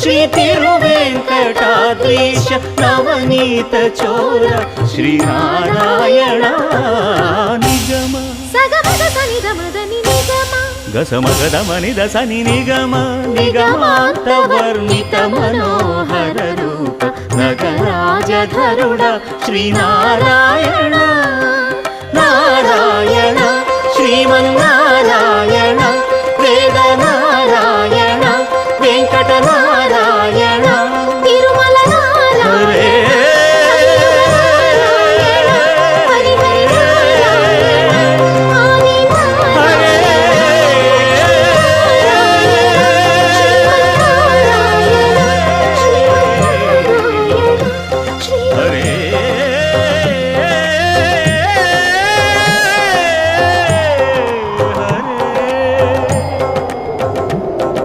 ಶ್ರೀ ತಿರುವೆಂಕಟಾದ್ರೀಶ ನವನೀತ ಚೋರ ಶ್ರೀನಾರಾಯಣ ನಿಗಮ ಸಗಮದ ಸನಿದ ಮದನಿ ನಿಗಮ ಗಸಮಗದ ಮನಿದ ಸನಿ ನಿಗಮ ನಿಗಮಾಂತ ವರ್ಣಿತ ಮನೋಹರ ರೂಪ ನಗರಾಜಧರುಡ ಶ್ರೀನಾರಾಯಣ ನಾರಾಯಣ ಶ್ರೀಮನ್ನಾರಾಯಣ ವೇದನ